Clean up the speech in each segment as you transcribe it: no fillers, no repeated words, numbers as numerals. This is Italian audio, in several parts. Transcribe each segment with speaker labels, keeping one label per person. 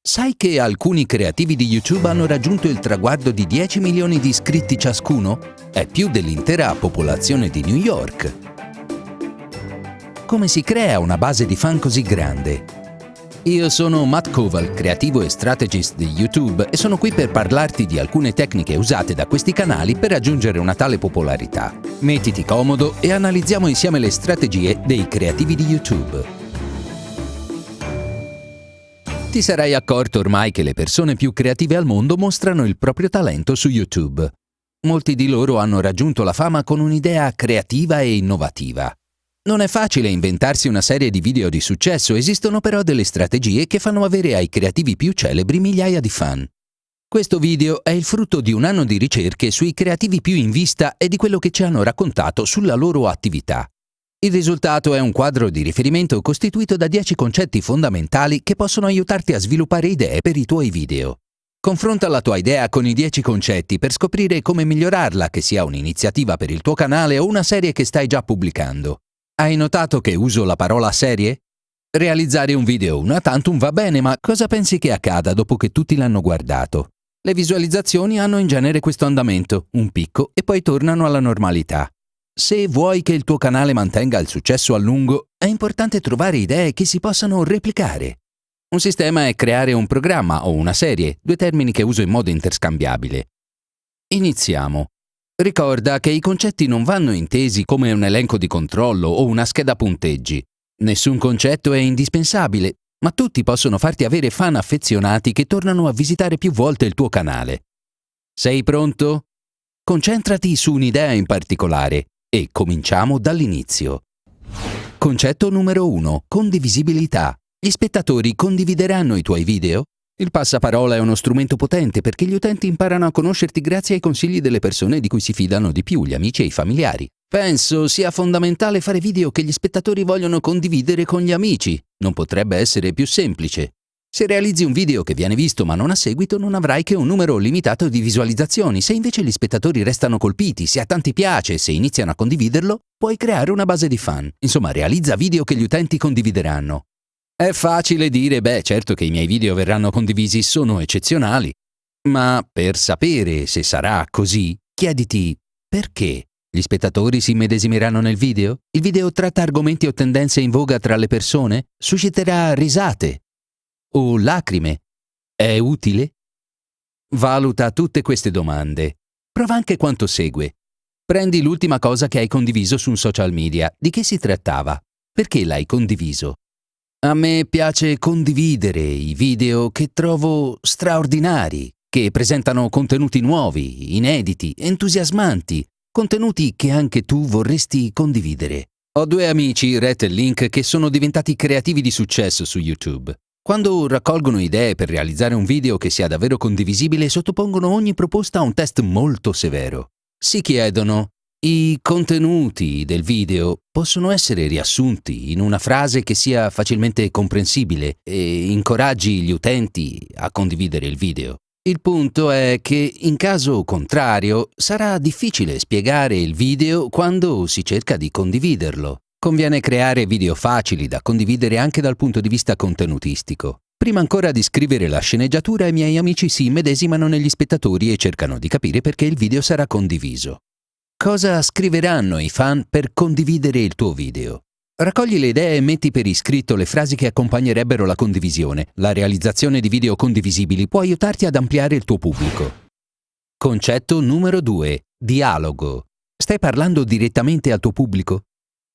Speaker 1: Sai che alcuni creativi di YouTube hanno raggiunto il traguardo di 10 milioni di iscritti ciascuno? È più dell'intera popolazione di New York. Come si crea una base di fan così grande? Io sono Matt Koval, creativo e strategist di YouTube, e sono qui per parlarti di alcune tecniche usate da questi canali per raggiungere una tale popolarità. Mettiti comodo e analizziamo insieme le strategie dei creativi di YouTube. Ti sarai accorto ormai che le persone più creative al mondo mostrano il proprio talento su YouTube. Molti di loro hanno raggiunto la fama con un'idea creativa e innovativa. Non è facile inventarsi una serie di video di successo, esistono però delle strategie che fanno avere ai creativi più celebri migliaia di fan. Questo video è il frutto di un anno di ricerche sui creativi più in vista e di quello che ci hanno raccontato sulla loro attività. Il risultato è un quadro di riferimento costituito da 10 concetti fondamentali che possono aiutarti a sviluppare idee per i tuoi video. Confronta la tua idea con i 10 concetti per scoprire come migliorarla, che sia un'iniziativa per il tuo canale o una serie che stai già pubblicando. Hai notato che uso la parola serie? Realizzare un video una tantum va bene, ma cosa pensi che accada dopo che tutti l'hanno guardato? Le visualizzazioni hanno in genere questo andamento, un picco, e poi tornano alla normalità. Se vuoi che il tuo canale mantenga il successo a lungo, è importante trovare idee che si possano replicare. Un sistema è creare un programma o una serie, due termini che uso in modo interscambiabile. Iniziamo. Ricorda che i concetti non vanno intesi come un elenco di controllo o una scheda punteggi. Nessun concetto è indispensabile, ma tutti possono farti avere fan affezionati che tornano a visitare più volte il tuo canale. Sei pronto? Concentrati su un'idea in particolare e cominciamo dall'inizio. Concetto numero 1. Condivisibilità. Gli spettatori condivideranno i tuoi video? Il passaparola è uno strumento potente perché gli utenti imparano a conoscerti grazie ai consigli delle persone di cui si fidano di più, gli amici e i familiari. Penso sia fondamentale fare video che gli spettatori vogliono condividere con gli amici. Non potrebbe essere più semplice. Se realizzi un video che viene visto ma non ha seguito, non avrai che un numero limitato di visualizzazioni. Se invece gli spettatori restano colpiti, se a tanti piace e se iniziano a condividerlo, puoi creare una base di fan. Insomma, realizza video che gli utenti condivideranno. È facile dire, certo che i miei video verranno condivisi, sono eccezionali. Ma per sapere se sarà così, chiediti perché gli spettatori si immedesimeranno nel video? Il video tratta argomenti o tendenze in voga tra le persone? Susciterà risate o lacrime? È utile? Valuta tutte queste domande. Prova anche quanto segue. Prendi l'ultima cosa che hai condiviso su un social media. Di che si trattava? Perché l'hai condiviso? A me piace condividere i video che trovo straordinari, che presentano contenuti nuovi, inediti, entusiasmanti, contenuti che anche tu vorresti condividere. Ho 2 amici, Rhett e Link, che sono diventati creativi di successo su YouTube. Quando raccolgono idee per realizzare un video che sia davvero condivisibile, sottopongono ogni proposta a un test molto severo. Si chiedono: i contenuti del video possono essere riassunti in una frase che sia facilmente comprensibile e incoraggi gli utenti a condividere il video. Il punto è che, in caso contrario, sarà difficile spiegare il video quando si cerca di condividerlo. Conviene creare video facili da condividere anche dal punto di vista contenutistico. Prima ancora di scrivere la sceneggiatura, i miei amici si immedesimano negli spettatori e cercano di capire perché il video sarà condiviso. Cosa scriveranno i fan per condividere il tuo video? Raccogli le idee e metti per iscritto le frasi che accompagnerebbero la condivisione. La realizzazione di video condivisibili può aiutarti ad ampliare il tuo pubblico. Concetto numero 2. Dialogo. Stai parlando direttamente al tuo pubblico?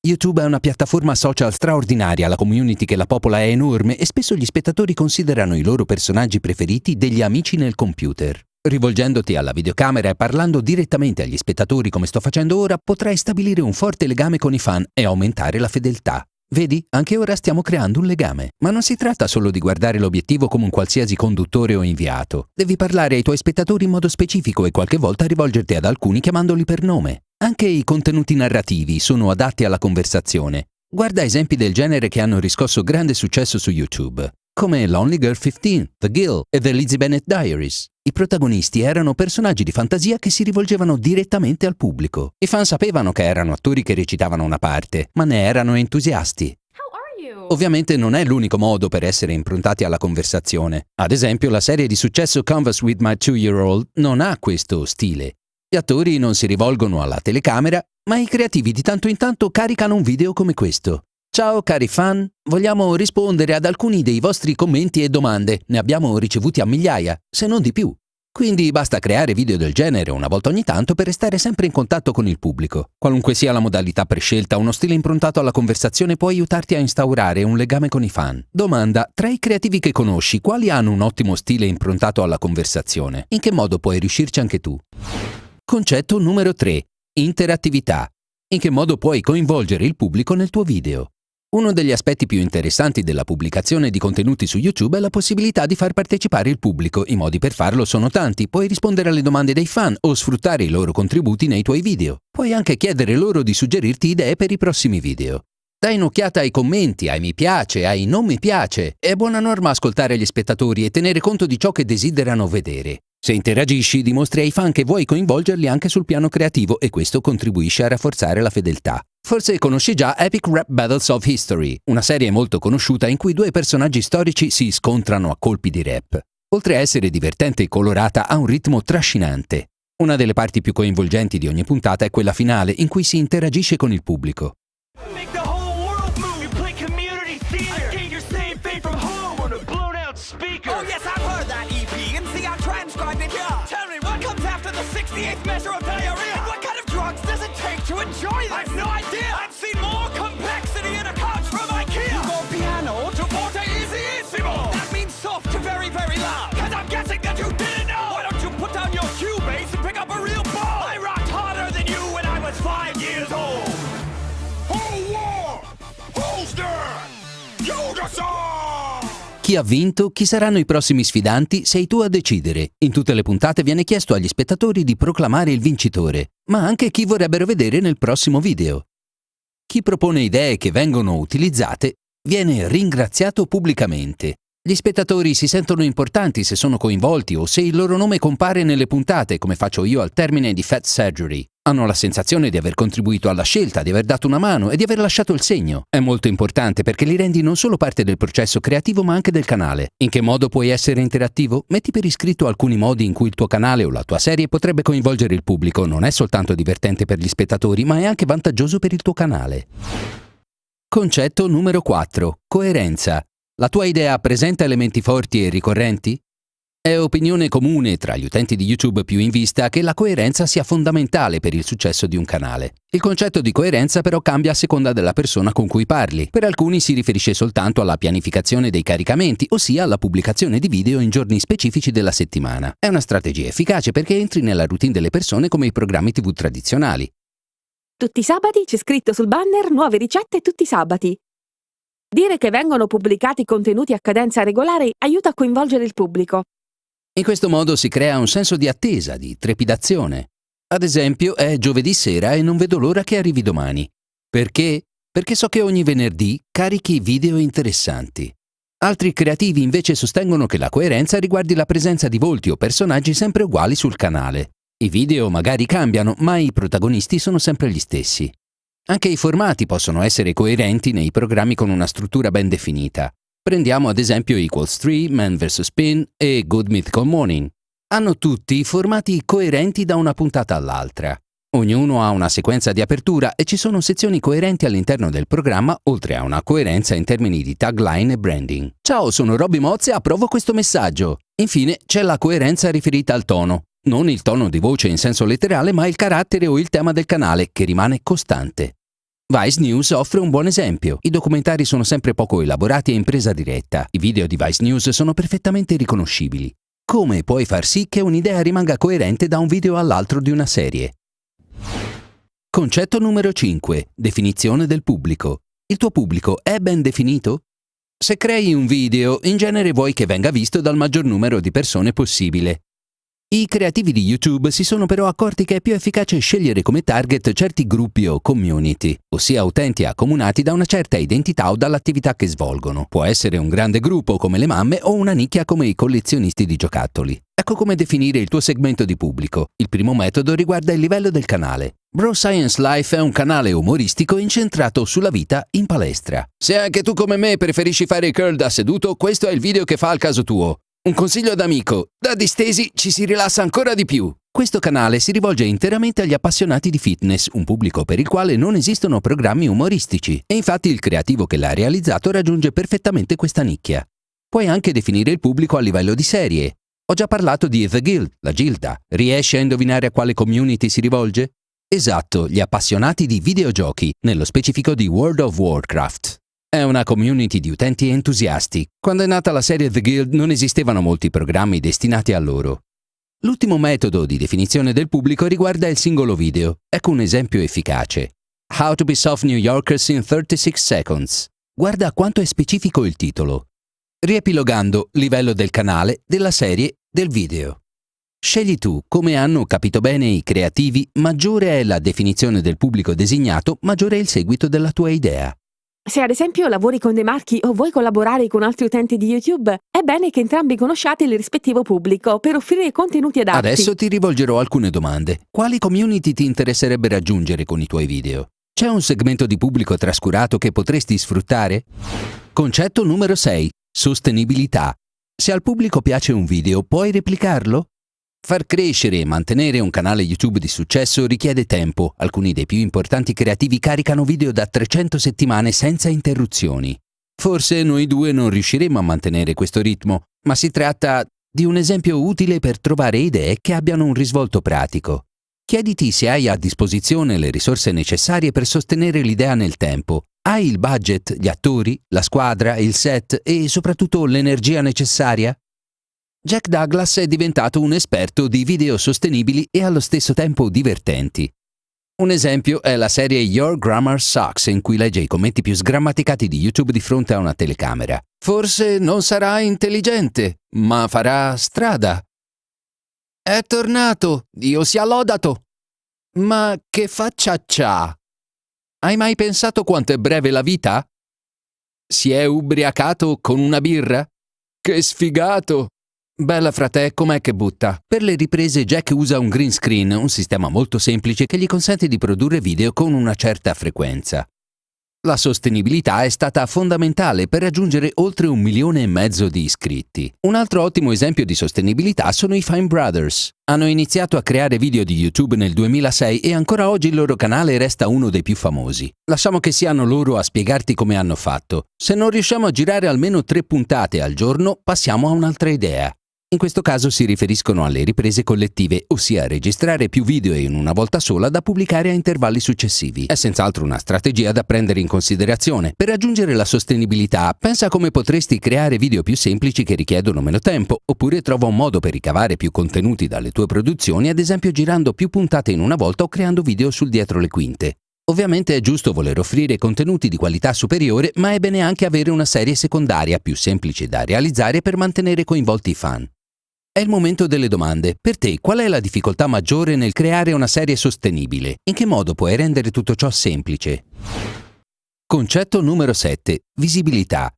Speaker 1: YouTube è una piattaforma social straordinaria, la community che la popola è enorme e spesso gli spettatori considerano i loro personaggi preferiti degli amici nel computer. Rivolgendoti alla videocamera e parlando direttamente agli spettatori come sto facendo ora, potrai stabilire un forte legame con i fan e aumentare la fedeltà. Vedi, anche ora stiamo creando un legame. Ma non si tratta solo di guardare l'obiettivo come un qualsiasi conduttore o inviato. Devi parlare ai tuoi spettatori in modo specifico e qualche volta rivolgerti ad alcuni chiamandoli per nome. Anche i contenuti narrativi sono adatti alla conversazione. Guarda esempi del genere che hanno riscosso grande successo su YouTube, come Lonely Girl 15, The Gill e The Lizzie Bennett Diaries. I protagonisti erano personaggi di fantasia che si rivolgevano direttamente al pubblico. I fan sapevano che erano attori che recitavano una parte, ma ne erano entusiasti.
Speaker 2: How are you?
Speaker 1: Ovviamente non è l'unico modo per essere improntati alla conversazione. Ad esempio, la serie di successo Converse with My 2-Year-Old non ha questo stile. Gli attori non si rivolgono alla telecamera, ma i creativi di tanto in tanto caricano un video come questo. Ciao cari fan, vogliamo rispondere ad alcuni dei vostri commenti e domande. Ne abbiamo ricevuti a migliaia, se non di più. Quindi basta creare video del genere una volta ogni tanto per restare sempre in contatto con il pubblico. Qualunque sia la modalità prescelta, uno stile improntato alla conversazione può aiutarti a instaurare un legame con i fan. Domanda: tra i creativi che conosci, quali hanno un ottimo stile improntato alla conversazione? In che modo puoi riuscirci anche tu? Concetto numero 3. Interattività. In che modo puoi coinvolgere il pubblico nel tuo video? Uno degli aspetti più interessanti della pubblicazione di contenuti su YouTube è la possibilità di far partecipare il pubblico. I modi per farlo sono tanti. Puoi rispondere alle domande dei fan o sfruttare i loro contributi nei tuoi video. Puoi anche chiedere loro di suggerirti idee per i prossimi video. Dai un'occhiata ai commenti, ai mi piace, ai non mi piace. È buona norma ascoltare gli spettatori e tenere conto di ciò che desiderano vedere. Se interagisci, dimostri ai fan che vuoi coinvolgerli anche sul piano creativo e questo contribuisce a rafforzare la fedeltà. Forse conosci già Epic Rap Battles of History, una serie molto conosciuta in cui due personaggi storici si scontrano a colpi di rap. Oltre a essere divertente e colorata, ha un ritmo trascinante. Una delle parti più coinvolgenti di ogni puntata è quella finale, in cui si interagisce con il pubblico.
Speaker 2: I've no idea! I've seen more complexity in a couch from IKEA! You go piano to forte easyissimo! That means soft to very, very loud! Cause I'm guessing that you didn't know! Why don't you put down your Cubase and pick up a real ball? I rocked harder than you when I was 5 years old! Whole war! Holster! Yoda-san!
Speaker 1: Chi ha vinto? Chi saranno i prossimi sfidanti? Sei tu a decidere. In tutte le puntate viene chiesto agli spettatori di proclamare il vincitore, ma anche chi vorrebbero vedere nel prossimo video. Chi propone idee che vengono utilizzate viene ringraziato pubblicamente. Gli spettatori si sentono importanti se sono coinvolti o se il loro nome compare nelle puntate, come faccio io al termine di Fat Surgery. Hanno la sensazione di aver contribuito alla scelta, di aver dato una mano e di aver lasciato il segno. È molto importante perché li rendi non solo parte del processo creativo ma anche del canale. In che modo puoi essere interattivo? Metti per iscritto alcuni modi in cui il tuo canale o la tua serie potrebbe coinvolgere il pubblico. Non è soltanto divertente per gli spettatori, ma è anche vantaggioso per il tuo canale. Concetto numero 4. Coerenza. La tua idea presenta elementi forti e ricorrenti? È opinione comune tra gli utenti di YouTube più in vista che la coerenza sia fondamentale per il successo di un canale. Il concetto di coerenza però cambia a seconda della persona con cui parli. Per alcuni si riferisce soltanto alla pianificazione dei caricamenti, ossia alla pubblicazione di video in giorni specifici della settimana. È una strategia efficace perché entri nella routine delle persone come i programmi TV tradizionali.
Speaker 3: Tutti i sabati c'è scritto sul banner nuove ricette tutti i sabati. Dire che vengono pubblicati contenuti a cadenza regolare aiuta a coinvolgere il pubblico.
Speaker 1: In questo modo si crea un senso di attesa, di trepidazione. Ad esempio, è giovedì sera e non vedo l'ora che arrivi domani. Perché? Perché so che ogni venerdì carichi video interessanti. Altri creativi invece sostengono che la coerenza riguardi la presenza di volti o personaggi sempre uguali sul canale. I video magari cambiano, ma i protagonisti sono sempre gli stessi. Anche i formati possono essere coerenti nei programmi con una struttura ben definita. Prendiamo ad esempio Equals 3, Man vs. Pin e Good Mythical Morning. Hanno tutti formati coerenti da una puntata all'altra. Ognuno ha una sequenza di apertura e ci sono sezioni coerenti all'interno del programma, oltre a una coerenza in termini di tagline e branding. Ciao, sono Robby Moz e approvo questo messaggio. Infine c'è la coerenza riferita al tono. Non il tono di voce in senso letterale, ma il carattere o il tema del canale, che rimane costante. Vice News offre un buon esempio. I documentari sono sempre poco elaborati e in presa diretta. I video di Vice News sono perfettamente riconoscibili. Come puoi far sì che un'idea rimanga coerente da un video all'altro di una serie? Concetto numero 5. Definizione del pubblico. Il tuo pubblico è ben definito? Se crei un video, in genere vuoi che venga visto dal maggior numero di persone possibile. I creativi di YouTube si sono però accorti che è più efficace scegliere come target certi gruppi o community, ossia utenti accomunati da una certa identità o dall'attività che svolgono. Può essere un grande gruppo come le mamme o una nicchia come i collezionisti di giocattoli. Ecco come definire il tuo segmento di pubblico. Il primo metodo riguarda il livello del canale. Bro Science Life è un canale umoristico incentrato sulla vita in palestra. Se anche tu come me preferisci fare i curl da seduto, questo è il video che fa al caso tuo. Un consiglio d'amico, da distesi ci si rilassa ancora di più. Questo canale si rivolge interamente agli appassionati di fitness, un pubblico per il quale non esistono programmi umoristici, e infatti il creativo che l'ha realizzato raggiunge perfettamente questa nicchia. Puoi anche definire il pubblico a livello di serie. Ho già parlato di The Guild, la Gilda. Riesci a indovinare a quale community si rivolge? Esatto, gli appassionati di videogiochi, nello specifico di World of Warcraft. È una community di utenti entusiasti. Quando è nata la serie The Guild non esistevano molti programmi destinati a loro. L'ultimo metodo di definizione del pubblico riguarda il singolo video. Ecco un esempio efficace. How to Piss Off New Yorkers in 36 Seconds. Guarda quanto è specifico il titolo. Riepilogando, livello del canale, della serie, del video. Scegli tu, come hanno capito bene i creativi, maggiore è la definizione del pubblico designato, maggiore è il seguito della tua idea.
Speaker 3: Se ad esempio lavori con dei marchi o vuoi collaborare con altri utenti di YouTube, è bene che entrambi conosciate il rispettivo pubblico per offrire contenuti adatti.
Speaker 1: Adesso ti rivolgerò alcune domande. Quali community ti interesserebbe raggiungere con i tuoi video? C'è un segmento di pubblico trascurato che potresti sfruttare? Concetto numero 6. Sostenibilità. Se al pubblico piace un video, puoi replicarlo? Far crescere e mantenere un canale YouTube di successo richiede tempo. Alcuni dei più importanti creativi caricano video da 300 settimane senza interruzioni. Forse noi due non riusciremo a mantenere questo ritmo, ma si tratta di un esempio utile per trovare idee che abbiano un risvolto pratico. Chiediti se hai a disposizione le risorse necessarie per sostenere l'idea nel tempo. Hai il budget, gli attori, la squadra, il set e soprattutto l'energia necessaria? Jack Douglas è diventato un esperto di video sostenibili e allo stesso tempo divertenti. Un esempio è la serie Your Grammar Sucks, in cui legge i commenti più sgrammaticati di YouTube di fronte a una telecamera. Forse non sarà intelligente, ma farà strada. È tornato, Dio sia lodato! Ma che faccia c'ha? Hai mai pensato quanto è breve la vita? Si è ubriacato con una birra? Che sfigato! Bella frate, com'è che butta? Per le riprese Jack usa un green screen, un sistema molto semplice che gli consente di produrre video con una certa frequenza. La sostenibilità è stata fondamentale per raggiungere oltre 1,5 milioni di iscritti. Un altro ottimo esempio di sostenibilità sono i Fine Brothers. Hanno iniziato a creare video di YouTube nel 2006 e ancora oggi il loro canale resta uno dei più famosi. Lasciamo che siano loro a spiegarti come hanno fatto. Se non riusciamo a girare almeno 3 puntate al giorno, passiamo a un'altra idea. In questo caso si riferiscono alle riprese collettive, ossia registrare più video in una volta sola da pubblicare a intervalli successivi. È senz'altro una strategia da prendere in considerazione. Per raggiungere la sostenibilità, pensa a come potresti creare video più semplici che richiedono meno tempo, oppure trova un modo per ricavare più contenuti dalle tue produzioni, ad esempio girando più puntate in una volta o creando video sul dietro le quinte. Ovviamente è giusto voler offrire contenuti di qualità superiore, ma è bene anche avere una serie secondaria più semplice da realizzare per mantenere coinvolti i fan. È il momento delle domande. Per te, qual è la difficoltà maggiore nel creare una serie sostenibile? In che modo puoi rendere tutto ciò semplice? Concetto numero 7. Visibilità.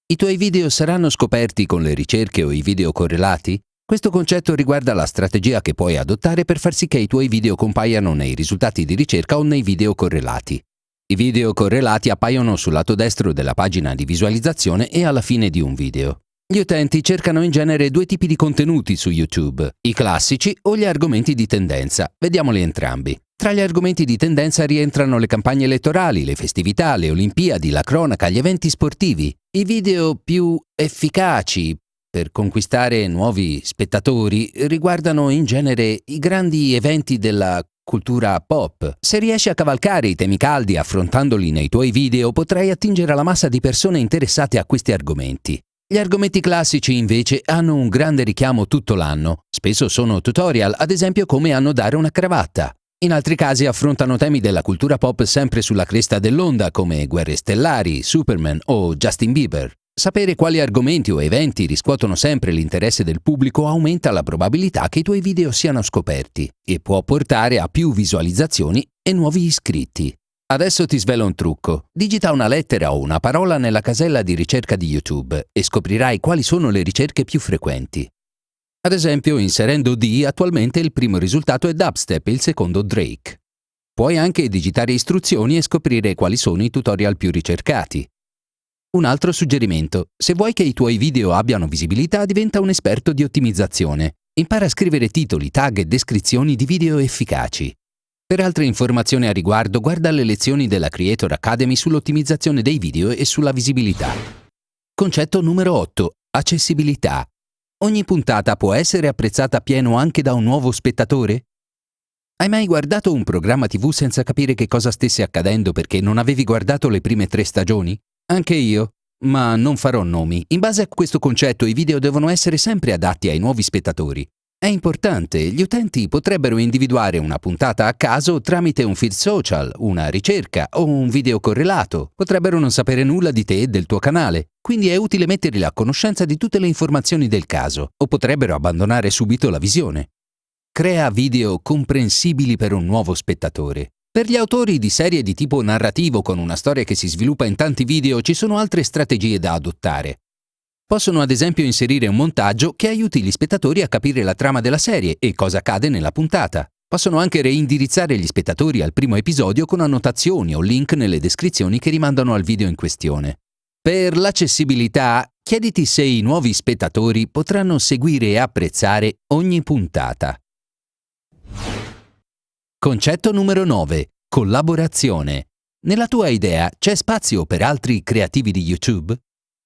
Speaker 1: I tuoi video saranno scoperti con le ricerche o i video correlati? Questo concetto riguarda la strategia che puoi adottare per far sì che i tuoi video compaiano nei risultati di ricerca o nei video correlati. I video correlati appaiono sul lato destro della pagina di visualizzazione e alla fine di un video. Gli utenti cercano in genere 2 tipi di contenuti su YouTube, i classici o gli argomenti di tendenza. Vediamoli entrambi. Tra gli argomenti di tendenza rientrano le campagne elettorali, le festività, le Olimpiadi, la cronaca, gli eventi sportivi. I video più efficaci per conquistare nuovi spettatori riguardano in genere i grandi eventi della cultura pop. Se riesci a cavalcare i temi caldi affrontandoli nei tuoi video, potrai attingere alla massa di persone interessate a questi argomenti. Gli argomenti classici invece hanno un grande richiamo tutto l'anno. Spesso sono tutorial, ad esempio come annodare una cravatta. In altri casi affrontano temi della cultura pop sempre sulla cresta dell'onda come Guerre Stellari, Superman o Justin Bieber. Sapere quali argomenti o eventi riscuotono sempre l'interesse del pubblico aumenta la probabilità che i tuoi video siano scoperti e può portare a più visualizzazioni e nuovi iscritti. Adesso ti svelo un trucco. Digita una lettera o una parola nella casella di ricerca di YouTube e scoprirai quali sono le ricerche più frequenti. Ad esempio, inserendo D, attualmente il primo risultato è dubstep e il secondo Drake. Puoi anche digitare istruzioni e scoprire quali sono i tutorial più ricercati. Un altro suggerimento: se vuoi che i tuoi video abbiano visibilità, diventa un esperto di ottimizzazione. Impara a scrivere titoli, tag e descrizioni di video efficaci. Per altre informazioni a riguardo, guarda le lezioni della Creator Academy sull'ottimizzazione dei video e sulla visibilità. Concetto numero 8. Accessibilità. Ogni puntata può essere apprezzata appieno anche da un nuovo spettatore? Hai mai guardato un programma TV senza capire che cosa stesse accadendo perché non avevi guardato le prime 3 stagioni? Anche io, ma non farò nomi. In base a questo concetto i video devono essere sempre adatti ai nuovi spettatori. È importante, gli utenti potrebbero individuare una puntata a caso tramite un feed social, una ricerca o un video correlato. Potrebbero non sapere nulla di te e del tuo canale, quindi è utile metterli a conoscenza di tutte le informazioni del caso, o potrebbero abbandonare subito la visione. Crea video comprensibili per un nuovo spettatore. Per gli autori di serie di tipo narrativo con una storia che si sviluppa in tanti video ci sono altre strategie da adottare. Possono ad esempio inserire un montaggio che aiuti gli spettatori a capire la trama della serie e cosa accade nella puntata. Possono anche reindirizzare gli spettatori al primo episodio con annotazioni o link nelle descrizioni che rimandano al video in questione. Per l'accessibilità, chiediti se i nuovi spettatori potranno seguire e apprezzare ogni puntata. Concetto numero 9. Collaborazione. Nella tua idea c'è spazio per altri creativi di YouTube?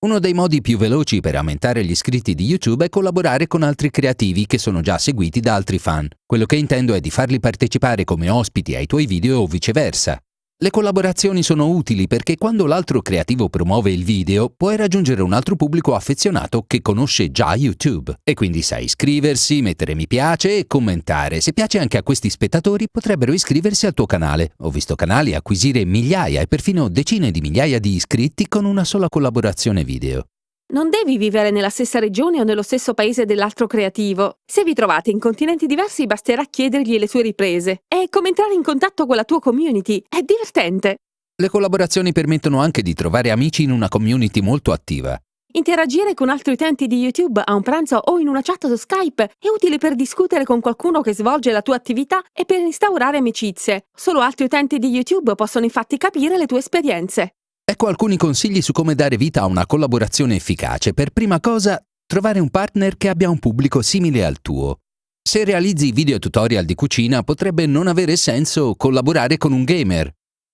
Speaker 1: Uno dei modi più veloci per aumentare gli iscritti di YouTube è collaborare con altri creativi che sono già seguiti da altri fan. Quello che intendo è di farli partecipare come ospiti ai tuoi video o viceversa. Le collaborazioni sono utili perché quando l'altro creativo promuove il video, puoi raggiungere un altro pubblico affezionato che conosce già YouTube e quindi sa iscriversi, mettere mi piace e commentare. Se piace anche a questi spettatori, potrebbero iscriversi al tuo canale. Ho visto canali acquisire migliaia e perfino decine di migliaia di iscritti con una sola collaborazione video.
Speaker 3: Non devi vivere nella stessa regione o nello stesso paese dell'altro creativo. Se vi trovate in continenti diversi, basterà chiedergli le sue riprese. È come entrare in contatto con la tua community. È divertente.
Speaker 1: Le collaborazioni permettono anche di trovare amici in una community molto attiva.
Speaker 3: Interagire con altri utenti di YouTube a un pranzo o in una chat su Skype è utile per discutere con qualcuno che svolge la tua attività e per instaurare amicizie. Solo altri utenti di YouTube possono infatti capire le tue esperienze.
Speaker 1: Ecco alcuni consigli su come dare vita a una collaborazione efficace. Per prima cosa, trovare un partner che abbia un pubblico simile al tuo. Se realizzi video tutorial di cucina, potrebbe non avere senso collaborare con un gamer.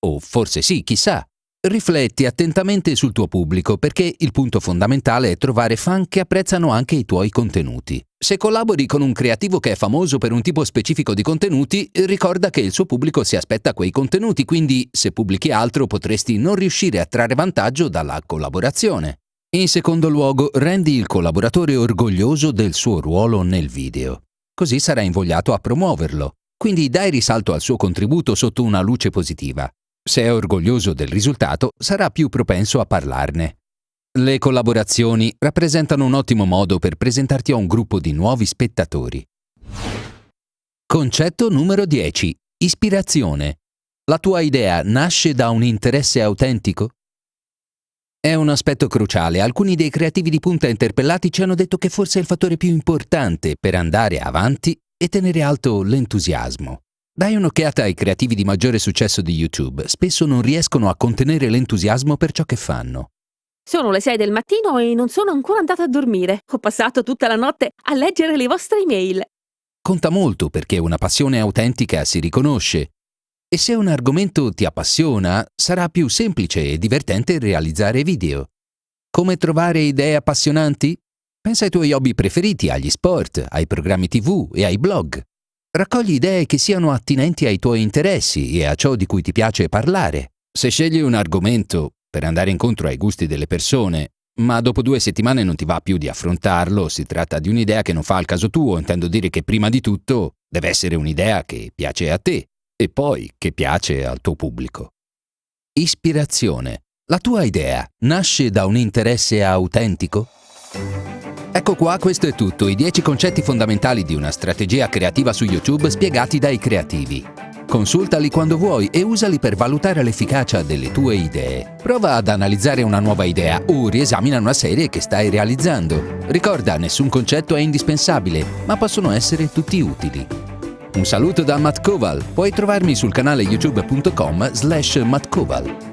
Speaker 1: O forse sì, chissà. Rifletti attentamente sul tuo pubblico perché il punto fondamentale è trovare fan che apprezzano anche i tuoi contenuti. Se collabori con un creativo che è famoso per un tipo specifico di contenuti, ricorda che il suo pubblico si aspetta quei contenuti, quindi se pubblichi altro potresti non riuscire a trarre vantaggio dalla collaborazione. In secondo luogo, rendi il collaboratore orgoglioso del suo ruolo nel video. Così sarà invogliato a promuoverlo. Quindi dai risalto al suo contributo sotto una luce positiva. Se è orgoglioso del risultato, sarà più propenso a parlarne. Le collaborazioni rappresentano un ottimo modo per presentarti a un gruppo di nuovi spettatori. Concetto numero 10. Ispirazione. La tua idea nasce da un interesse autentico? È un aspetto cruciale. Alcuni dei creativi di punta interpellati ci hanno detto che forse è il fattore più importante per andare avanti e tenere alto l'entusiasmo. Dai un'occhiata ai creativi di maggiore successo di YouTube. Spesso non riescono a contenere l'entusiasmo per ciò che fanno.
Speaker 3: Sono le 6 del mattino e non sono ancora andata a dormire. Ho passato tutta la notte a leggere le vostre email.
Speaker 1: Conta molto perché una passione autentica si riconosce. E se un argomento ti appassiona, sarà più semplice e divertente realizzare video. Come trovare idee appassionanti? Pensa ai tuoi hobby preferiti, agli sport, ai programmi TV e ai blog. Raccogli idee che siano attinenti ai tuoi interessi e a ciò di cui ti piace parlare. Se scegli un argomento per andare incontro ai gusti delle persone, ma dopo 2 settimane non ti va più di affrontarlo, si tratta di un'idea che non fa al caso tuo, intendo dire che prima di tutto deve essere un'idea che piace a te e poi che piace al tuo pubblico. Ispirazione. La tua idea nasce da un interesse autentico? Ecco qua, questo è tutto, i 10 concetti fondamentali di una strategia creativa su YouTube spiegati dai creativi. Consultali quando vuoi e usali per valutare l'efficacia delle tue idee. Prova ad analizzare una nuova idea o riesamina una serie che stai realizzando. Ricorda, nessun concetto è indispensabile, ma possono essere tutti utili. Un saluto da Matt Koval. Puoi trovarmi sul canale youtube.com/Matt Koval.